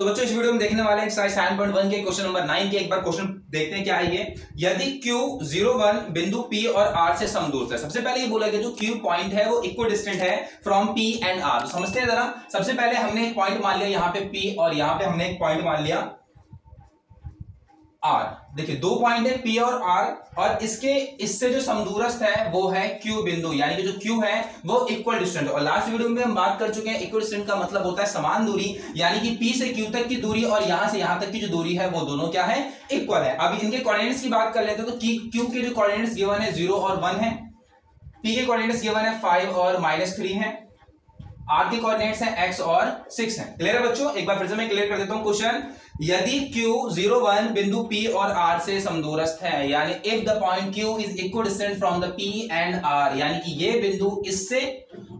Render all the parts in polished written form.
तो बच्चों इस वीडियो में देखने वाले हैं एक्सरसाइज 7.1 के क्वेश्चन नंबर 9 के। एक बार क्वेश्चन देखते हैं क्या है ये। यदि Q 01 बिंदु P और R से समदूर है। सबसे पहले ये बोला गया जो Q पॉइंट है वो इक्वल डिस्टेंट है फ्रॉम P एंड R। तो समझते हैं जरा। सबसे पहले हमने एक पॉइंट मान लिया यहाँ पे P और यहाँ पे हमने एक पॉइंट मान लिया R। देखिए दो पॉइंट है P और R और इससे जो समदूरस्थ है वो है Q बिंदु, यानी कि जो Q है वो इक्वल डिस्टेंट। और लास्ट वीडियो में हम बात कर चुके हैं इक्वल डिस्टेंट का मतलब होता है समान दूरी, यानी कि P से Q तक की दूरी और यहां से यहां तक की जो दूरी है वो दोनों क्या है, इक्वल है। अब इनके कोऑर्डिनेट्स की बात कर लेते हैं। तो Q के जो कोऑर्डिनेट्स गिवन है 0 और 1 है, P के कोऑर्डिनेट्स गिवन है 5 और -3 है, R के कोऑर्डिनेट्स हैं x और 6 हैं। क्लियर है बच्चों। एक बार फिर से मैं क्लियर कर देता हूं क्वेश्चन। यदि Q 01 बिंदु P और R से समदूरस्थ है, यानी if the point Q is equal distant from the P and R, यानी कि ये बिंदु इससे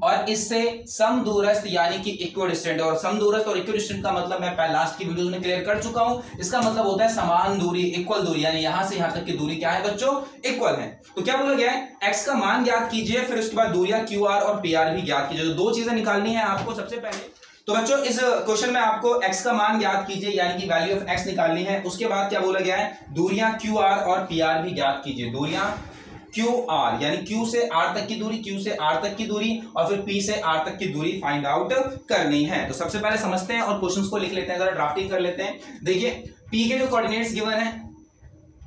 और इससे समदूरस्थ यानी कि इक्वल डिस्टेंट। और समदूरस्थ और इक्वल डिस्टेंट का मतलब मैं लास्ट की वीडियो में क्लियर कर चुका हूं। इसका मतलब होता है समान दूरी, इक्वल दूरी, यानी यहां से यहां तक की दूरी क्या है बच्चों, इक्वल है। तो क्या बोला गया है, x का मान ज्ञात कीजिए, फिर उसके बाद दूरियां QR और PR भी ज्ञात कीजिए। तो दो चीजें निकालनी है आपको सबसे पहले। तो बच्चों इस क्वेश्चन में आपको x का मान ज्ञात कीजिए, यानी कि वैल्यू ऑफ x निकालनी है। उसके बाद क्या बोला गया है, दूरियां QR और PR भी ज्ञात कीजिए। दूरियां QR यानी Q से R तक की दूरी, Q से R तक की दूरी और फिर P से R तक की दूरी फाइंड आउट करनी है। तो सबसे पहले समझते हैं और क्वेश्चंस को लिख लेते हैं, जरा ड्राफ्टिंग कर लेते हैं। देखिए P के जो कोऑर्डिनेट्स गिवन है,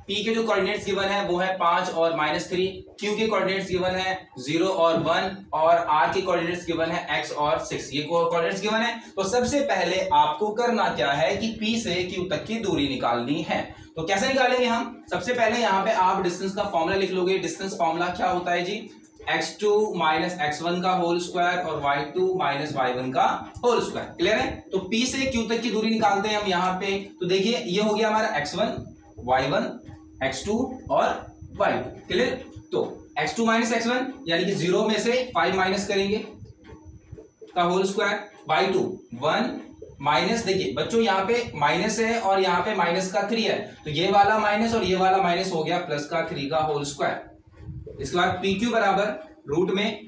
P के जो कोऑर्डिनेट्स गिवन है वो है 5 और -3, Q के कोऑर्डिनेट्स गिवन है 0 और 1 और R के कोऑर्डिनेट्स गिवन है x और 6। ये कोऑर्डिनेट्स गिवन है। तो सबसे पहले आपको करना क्या है कि P से Q तक की दूरी निकालनी है। तो कैसे निकालेंगे हम, सबसे पहले यहाँ पे आप डिस्टेंस का फॉर्मूला लिख लोगे। डिस्टेंस फॉर्मूला क्या होता है जी, x2 - x1 का होल स्क्वायर और y2 - y1 का होल स्क्वायर। क्लियर है। तो P से Q तक की दूरी निकालते हैं हम यहाँ पे। तो देखिए ये हो गया हमारा x1 y1 x2 और y2। क्लियर। तो x2 - x1 यानी कि 0 में से 5 माइनस करेंगे का होल स्क्वायर, y2 1 माइनस, देखिए बच्चों यहाँ पे माइनस है और यहाँ पे माइनस का 3 है, तो ये वाला माइनस और ये वाला माइनस हो गया प्लस का 3 का होल स्क्वायर। इसके बाद PQ बराबर रूट में,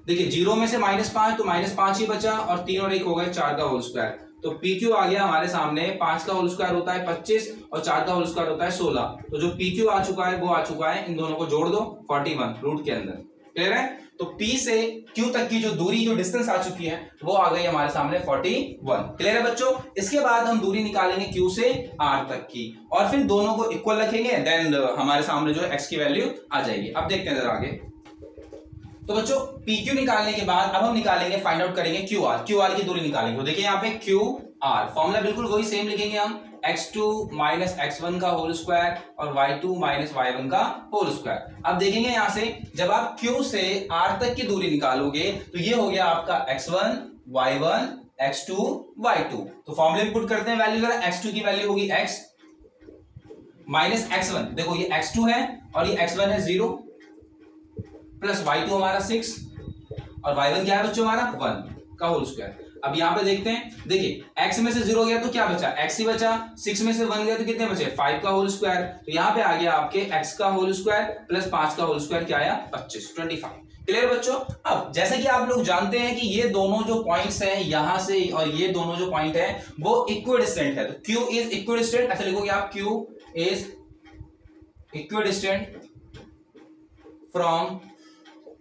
देखिए 0 में से -5 तो -5 ही बचा और 3 और 1 हो गए 4 का होल स्क्वायर। तो PQ आ गया हमारे सामने, 5 का होल स्क्वायर होता है 25 और 4 का होल स्क्वायर होता है 16। तो जो PQ आ चुका है वो आ चुका है, इन दोनों को जोड़ दो 41 रूट के अंदर। क्लियर है। तो P से Q तक की जो दूरी, जो डिस्टेंस आ चुकी है वो आ गई हमारे सामने 41। क्लियर है बच्चों। इसके बाद हम दूरी निकालेंगे Q से R तक की और फिर दोनों को इक्वल रखेंगे, देन हमारे सामने जो है x की वैल्यू आ जाएगी। अब देखते हैं जरा आगे। तो बच्चों PQ निकालने के बाद अब हम निकालेंगे, फाइंड आउट करेंगे QR की दूरी निकालेंगे। तो देखिए यहाँ पे QR फॉर्मूला बिल्कुल वही सेम लिखेंगे हम, x2 - x1 का होल स्क्वायर और y2 - y1 का होल स्क्वायर। अब देखेंगे यहाँ से जब आप Q से R तक की दूरी निकालोगे तो ये हो गया आपका x1 y1 x2 y2। तो फॉर्मूले में पुट करते हैं वैल्यू जरा। x2 की वैल्यू होगी x माइनस x1, देखो ये x2 है और ये x1 है 0 प्लस y2 हमारा 6 और y1 क्या है बच्चों हमारा 1 का होल स्क्वायर। अब यहां पे देखते हैं, देखिए x में से 0 गया तो क्या बचा, x ही बचा, 6 में से 1 गया तो कितने बचे 5 का होल स्क्वायर। तो यहां पे आ गया आपके x का होल स्क्वायर प्लस 5 का होल स्क्वायर, क्या आया 25। क्लियर बच्चों। अब जैसे कि आप लोग जानते हैं कि ये दोनों जो पॉइंट्स हैं यहां से और ये दोनों जो पॉइंट है वो इक्वल डिस्टेंट है। तो Q इज इक्वल डिस्टेंट, ऐसे लिखोगे आप, Q is equal distant from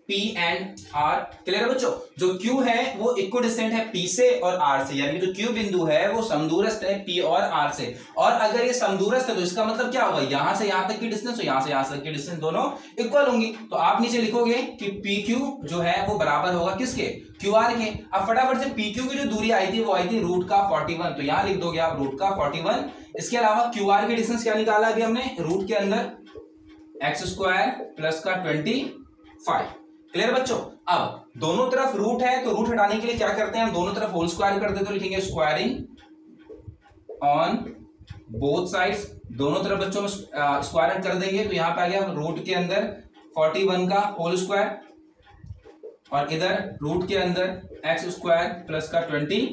P and R। Clear है बच्चों। जो Q है वो इक्वल डिस्टेंट है P से और R से, यानी कि जो Q बिंदु है वो समदूरस्थ है P और R से। और अगर ये समदूरस्थ है तो इसका मतलब क्या होगा, यहां से यहां तक की डिस्टेंस और यहां से यहां तक की डिस्टेंस दोनों इक्वल होंगी। तो आप नीचे लिखोगे कि PQ जो है वो बराबर होगा किसके, QR के। अब फटाफट से PQ की जो दूरी आई थी वो आई थी रूट का 41, तो यहां लिख दोगे आप रूट का 41। इसके अलावा QR की डिस्टेंस क्या निकाला अभी हमने, रूट के अंदर x² प्लस का 25। क्लियर बच्चों। अब दोनों तरफ रूट है तो रूट हटाने के लिए क्या करते हैं हम, दोनों तरफ होल स्क्वायर कर देते, तो लिखेंगे स्क्वायरिंग ऑन बोथ साइड्स। दोनों तरफ बच्चों में स्क्वायर कर देंगे तो यहां पे आ गया रूट के अंदर 41 का होल स्क्वायर और इधर रूट के अंदर x² प्लस का 25।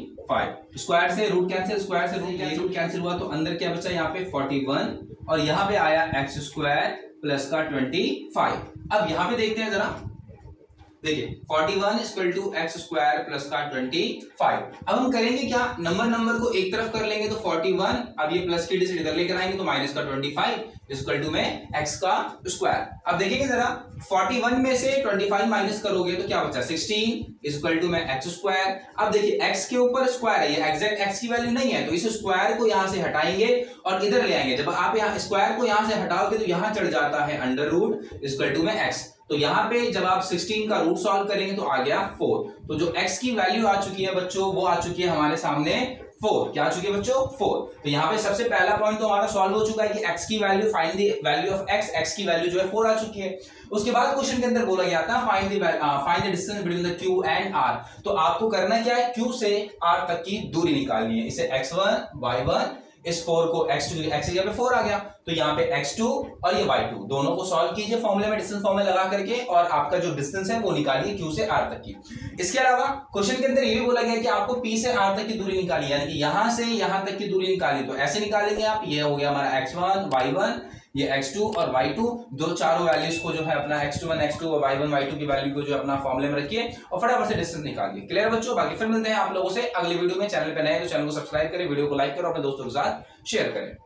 स्क्वायर से रूट कैंसिल, स्क्वायर से रूट कैंसिल हुआ तो अंदर क्या बचा यहाँ पे 41 और यहां पे आया x² प्लस का 25। अब यहां पे देखते हैं जरा, देखिए 41 equal to x square plus का 25। अब हम करेंगे क्या, नंबर को एक तरफ कर लेंगे तो 41, अब ये प्लस की डिजिट इधर लेकर आएंगे तो माइनस का 25 इक्वल टू में एक्स का स्क्वायर। अब देखिए जरा 41 में से 25 माइनस करोगे तो क्या बचा 16 इक्वल टू में एक्स स्क्वायर। अब देखिए एक्स के ऊपर स्क्वायर है, ये एग्जैक्ट एक्स की वैल्यू नहीं है, तो इस स्क्वायर को यहां से हटाएंगे और इधर ले आएंगे। जब आप यहाँ स्क्वायर को यहां से हटाओगे तो यहां चढ़ जाता है अंडर रूट इक्वल टू में एक्स। तो यहां पे जब आप 16 का रूट सॉल्व करेंगे तो आ गया 4। तो जो x की वैल्यू आ चुकी है बच्चों वो आ चुकी है हमारे सामने 4। क्या आ चुकी है बच्चों 4। तो यहां पे सबसे पहला पॉइंट तो हमारा सॉल्व हो चुका है कि x की value, find the value of x की वैल्यू जो है 4 आ चुकी है। उसके बाद क्वेश्चन के अंदर बोला गया था find the distance between the q and r। तो आपको करना क्या है, q से r तक की दूरी निकालनी है। इसे x1 y1, इस 4 को x2, x की जगह पे 4 आ गया तो यहाँ पे x2 और ये y2 दोनों को सॉल्व कीजिए फॉर्मूले में, डिस्टेंस फॉर्मूला लगा करके, और आपका जो डिस्टेंस है वो निकालिए q से r तक की। इसके अलावा क्वेश्चन के अंदर ये भी बोला गया कि आपको p से r तक की दूरी निकाली, यानी कि यहां से यहां तक की दूरी निकाली। तो ऐसे निकालेंगे आप, ये हो गया हमारा x1 y1, ये x2 और y2, दो चारों वैल्यूज को जो है अपना x1 x2 और y1 y2 की वैल्यू को जो अपना फॉर्मूले में रखिए और फटाफट से डिस्टेंस निकालिए। क्लियर बच्चों, बाकी फिर मिलते हैं आप लोगों से अगली वीडियो में। चैनल पे नए तो चैनल को सब्सक्राइब करें, वीडियो को लाइक करो, अपने दोस्तों के साथ शेयर करें।